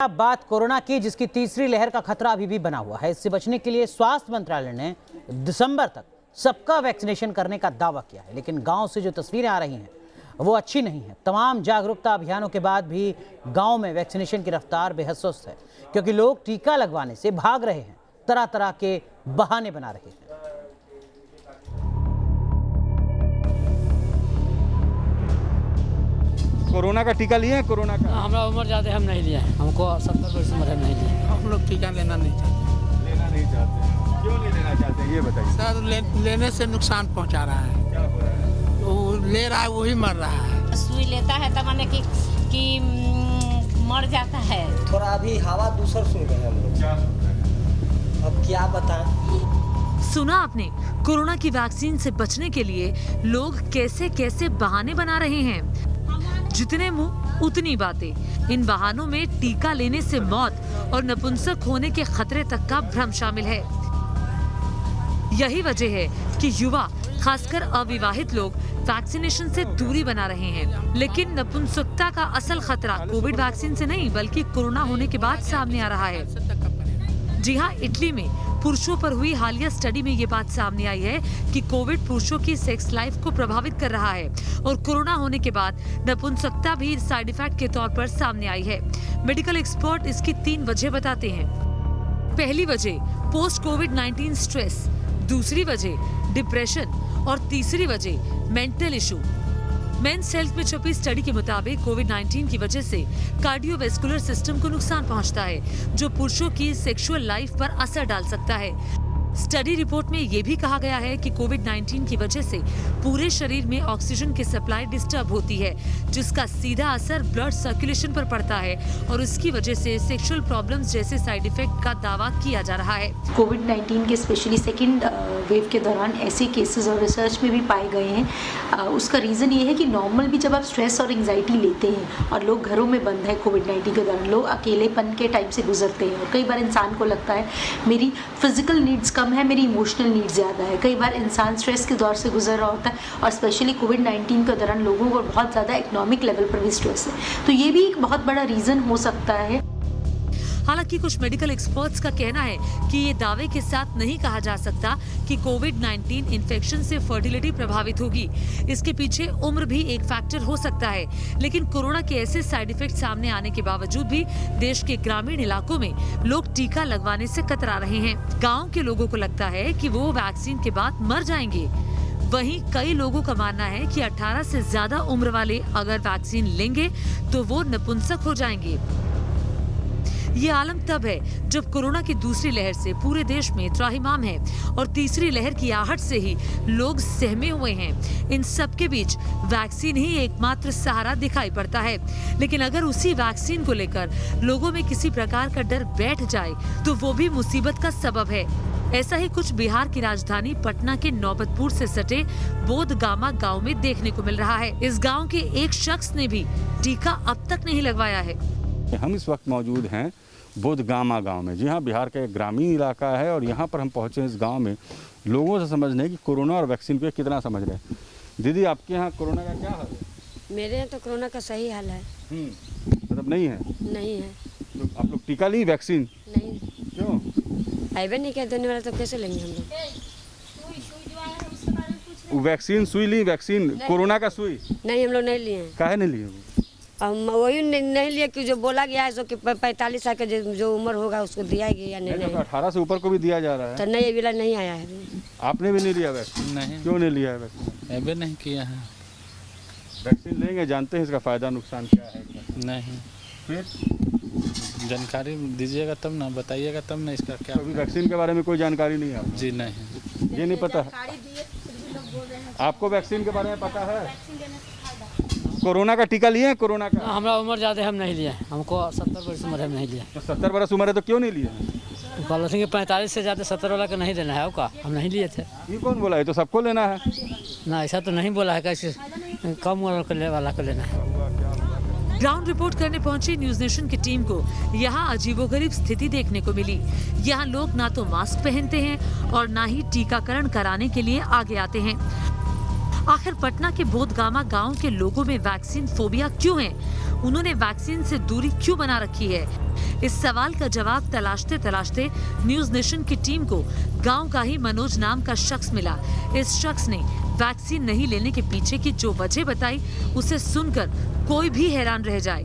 अब बात कोरोना की, जिसकी तीसरी लहर का खतरा अभी भी बना हुआ है। इससे बचने के लिए स्वास्थ्य मंत्रालय ने दिसंबर तक सबका वैक्सीनेशन करने का दावा किया है, लेकिन गांव से जो तस्वीरें आ रही हैं वो अच्छी नहीं है। तमाम जागरूकता अभियानों के बाद भी गांव में वैक्सीनेशन की रफ्तार बेहद सुस्त है, क्योंकि लोग टीका लगवाने से भाग रहे हैं, तरह तरह के बहाने बना रहे हैं। कोरोना का टीका लिए हैं? कोरोना का हमारा उम्र ज़्यादा हम नहीं लिए, हमको 70 वर्ष उम्र है, नहीं लिए। हम लोग टीका लेना नहीं चाहते। क्यों नहीं लेना चाहते हैं ये बताइए। सर लेने से नुकसान पहुंचा रहा है। क्या हो रहा है? वो ले रहा है वही मर रहा है। सुई लेता है तब माने कि मर जाता है। थोड़ा अभी हवा दूसर सुन रहे हैं हम लोग। क्या सुन रहे हैं? अब क्या बताएं। सुना आपने, कोरोना की वैक्सीन से बचने के लिए लोग कैसे कैसे बहाने बना रहे हैं। जितने मुंह उतनी बातें। इन बहानों में टीका लेने से मौत और नपुंसक होने के खतरे तक का भ्रम शामिल है। यही वजह है कि युवा, खासकर अविवाहित लोग वैक्सीनेशन से दूरी बना रहे हैं। लेकिन नपुंसकता का असल खतरा कोविड वैक्सीन से नहीं, बल्कि कोरोना होने के बाद सामने आ रहा है। जी हाँ, इटली में पुरुषों पर हुई हालिया स्टडी में ये बात सामने आई है कि कोविड पुरुषों की सेक्स लाइफ को प्रभावित कर रहा है और कोरोना होने के बाद नपुंसकता भी साइड इफेक्ट के तौर पर सामने आई है। मेडिकल एक्सपर्ट इसकी 3 वजह बताते हैं। पहली वजह पोस्ट कोविड-19 स्ट्रेस, दूसरी वजह डिप्रेशन और तीसरी वजह मेंटल इशू। मेंस हेल्थ में छपी स्टडी के मुताबिक कोविड-19 की वजह से कार्डियोवैस्कुलर सिस्टम को नुकसान पहुंचता है, जो पुरुषों की सेक्सुअल लाइफ पर असर डाल सकता है। स्टडी रिपोर्ट में ये भी कहा गया है कि कोविड-19 की वजह से पूरे शरीर में ऑक्सीजन की सप्लाई डिस्टर्ब होती है, जिसका सीधा असर ब्लड सर्कुलेशन पर पड़ता है और इसकी वजह से सेक्सुअल प्रॉब्लम्स जैसे साइड इफेक्ट का दावा किया जा रहा है। कोविड-19 के स्पेशली सेकेंड वेव के दौरान ऐसे केसेस और रिसर्च में भी पाए गए हैं। उसका रीज़न ये है कि नॉर्मल भी जब आप स्ट्रेस और एंग्जाइटी लेते हैं और लोग घरों में बंद है कोविड-19 के दौरान, लोग अकेलेपन के टाइम से गुजरते हैं और कई बार इंसान को लगता है मेरी फिजिकल नीड्स कम है, मेरी इमोशनल नीड्स ज़्यादा है। कई बार इंसान स्ट्रेस के दौर से गुजर रहा होता है और स्पेशली कोविड-19 के दौरान लोगों को बहुत ज़्यादा इकोनॉमिक लेवल पर भी स्ट्रेस है, तो ये भी एक बहुत बड़ा रीज़न हो सकता है। हालांकि कुछ मेडिकल एक्सपर्ट्स का कहना है कि ये दावे के साथ नहीं कहा जा सकता कि कोविड-19 इन्फेक्शन से फर्टिलिटी प्रभावित होगी। इसके पीछे उम्र भी एक फैक्टर हो सकता है, लेकिन कोरोना के ऐसे साइड इफेक्ट सामने आने के बावजूद भी देश के ग्रामीण इलाकों में लोग टीका लगवाने से कतरा रहे हैं। गाँव के लोगों को लगता है कि वो वैक्सीन के बाद मर जाएंगे। वहीं कई लोगों का मानना है कि 18 से ज्यादा उम्र वाले अगर वैक्सीन लेंगे तो वो नपुंसक हो जाएंगे। ये आलम तब है जब कोरोना की दूसरी लहर से पूरे देश में त्राहिमाम है और तीसरी लहर की आहट से ही लोग सहमे हुए हैं। इन सब के बीच वैक्सीन ही एकमात्र सहारा दिखाई पड़ता है, लेकिन अगर उसी वैक्सीन को लेकर लोगों में किसी प्रकार का डर बैठ जाए तो वो भी मुसीबत का सबब है। ऐसा ही कुछ बिहार की राजधानी पटना के नौबतपुर से सटे बोधगामा गांव में देखने को मिल रहा है। इस गांव के एक शख्स ने भी टीका अब तक नहीं लगवाया है। हम इस वक्त मौजूद हैं बोधगामा गांव में। जी हाँ, बिहार का एक ग्रामीण इलाका है और यहाँ पर हम पहुँचे इस गांव में लोगों से समझने कि कोरोना और वैक्सीन पे कितना समझ रहे हैं। दीदी, आपके यहाँ कोरोना का क्या हाल है? मेरे यहाँ तो कोरोना का सही हाल है। मतलब नहीं है? नहीं है। तो आप लोग टीका ली वैक्सीन? नहीं। क्यों? आइबे नहीं क्या देने वाला, तो कैसे लेंगे हम लोग? वैक्सीन सुई ली? वैक्सीन कोरोना का सुई? नहीं, हम लोग नहीं लिए हैं। काहे नहीं लिए? हम वही नहीं लिए कि जो बोला गया है, जो कि 45 साल का जो उम्र होगा उसको दिया गया या नहीं। 18 से ऊपर को भी दिया जा रहा है तो नहीं, अभी नहीं आया है अभी। आपने भी नहीं लिया वैक्सीन? नहीं। क्यों नहीं लिया है वैक्सीन? अभी नहीं किया है। वैक्सीन लेंगे, जानते हैं इसका फायदा नुकसान क्या है? नहीं। फिर जानकारी दीजिएगा तब ना, बताइएगा तब ना इसका क्या। अभी वैक्सीन के बारे में कोई जानकारी नहीं है? जी नहीं। ये नहीं पता है आपको? वैक्सीन के बारे में पता है? कोरोना का टीका लिए हैं? कोरोना का हमारा उम्र ज़्यादा हम नहीं लिए, हमको 70 वर्ष उम्र है, नहीं लिए। तो 70 वर्ष उम्र है तो क्यों नहीं लिए? बोला कि 45 से ज़्यादा 70 वाला का नहीं लेना है, का हम नहीं लिए थे। ये कौन बोला है? तो सबको लेना है ना, ऐसा तो नहीं बोला है, कैसे कम उम्र वाला को लेना है। ग्राउंड रिपोर्ट करने पहुंची न्यूज नेशन की टीम को यहाँ अजीबोगरीब स्थिति देखने को मिली। यहाँ लोग ना तो मास्क पहनते हैं और ना ही टीकाकरण कराने के लिए आगे आते हैं। आखिर पटना के बोधगामा गांव के लोगों में वैक्सीन फोबिया क्यों है? उन्होंने वैक्सीन से दूरी क्यों बना रखी है? इस सवाल का जवाब तलाशते तलाशते न्यूज नेशन की टीम को गांव का ही मनोज नाम का शख्स मिला। इस शख्स ने वैक्सीन नहीं लेने के पीछे की जो वजह बताई, उसे सुनकर कोई भी हैरान रह जाए।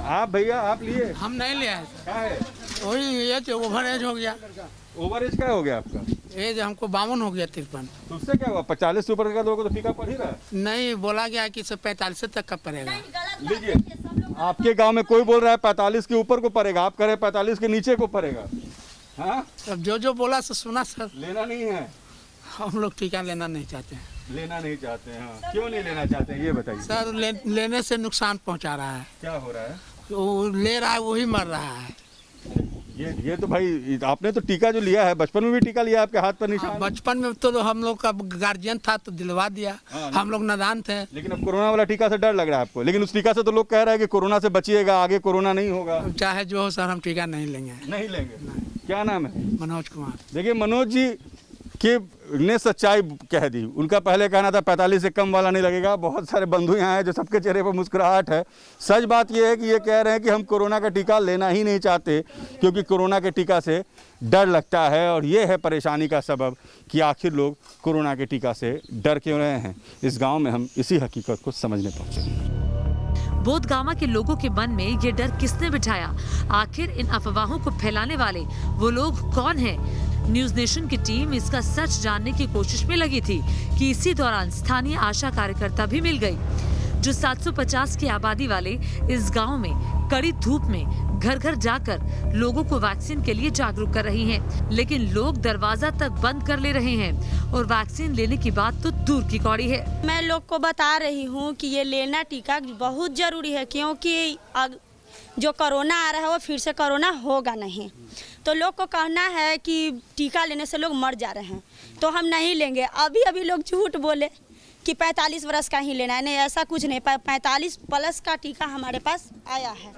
आप भैया आप लिए? हम नहीं लिया है क्या है? वही ये तो ओवर एज हो गया। ओवर एज क्या हो गया आपका? एज हमको 52 हो गया 53। तो उससे क्या हुआ? 45 से ऊपर का लोगों को तो टीका पड़ ही रहा है। नहीं बोला गया कि 45 तक का पड़ेगा। लीजिए, आपके गांव में कोई बोल रहा है 45 के ऊपर को पड़ेगा, आप कह रहे 45 के नीचे को पड़ेगा। हाँ, अब जो बोला सो सुना सर। लेना नहीं है? हम लोग टीका लेना नहीं चाहते हैं। लेना नहीं चाहते हैं? हाँ। क्यों नहीं लेना चाहते हैं ये बताइए। सर लेने से नुकसान पहुंचा रहा है। क्या हो रहा है? वो ले रहा है वही मर रहा है। ये तो भाई आपने तो टीका जो लिया है, बचपन में भी टीका लिया, आपके हाथ पर निशान। बचपन में तो हम लोग का गार्जियन था तो दिलवा दिया। हम लोग नादान थे। लेकिन अब कोरोना वाला टीका से डर लग रहा है आपको? लेकिन उस टीका से तो लोग कह रहे हैं कि कोरोना से बचिएगा, आगे कोरोना नहीं होगा। चाहे जो हो सर, हम टीका नहीं लेंगे। नहीं लेंगे? क्या नाम है? मनोज कुमार। देखिए, मनोज जी के ने सच्चाई कह दी। उनका पहले कहना था 45 से कम वाला नहीं लगेगा। बहुत सारे बंधु यहाँ हैं जो सबके चेहरे पर मुस्कुराहट है। सच बात यह है कि ये कह रहे हैं कि हम कोरोना का टीका लेना ही नहीं चाहते क्योंकि कोरोना के टीका से डर लगता है, और ये है परेशानी का सबब कि आखिर लोग कोरोना के टीका से डर क्यों रहे हैं। इस गाँव में हम इसी हकीकत को समझने पहुँचे। बोधगामा के लोगों के मन में ये डर किसने बिठाया? आखिर इन अफवाहों को फैलाने वाले वो लोग कौन हैं? न्यूज नेशन की टीम इसका सच जानने की कोशिश में लगी थी कि इसी दौरान स्थानीय आशा कार्यकर्ता भी मिल गई, जो 750 की आबादी वाले इस गांव में कड़ी धूप में घर घर जाकर लोगों को वैक्सीन के लिए जागरूक कर रही हैं। लेकिन लोग दरवाजा तक बंद कर ले रहे हैं और वैक्सीन लेने की बात तो दूर की कौड़ी है। मैं लोग को बता रही हूँ कि ये लेना टीका बहुत जरूरी है, क्योंकि जो कोरोना आ रहा है वो फिर से कोरोना होगा नहीं। तो लोग को कहना है कि टीका लेने से लोग मर जा रहे हैं, तो हम नहीं लेंगे। अभी लोग झूठ बोले कि 45 वर्ष का ही लेना है। नहीं, ऐसा कुछ नहीं। 45 प्लस का टीका हमारे पास आया है।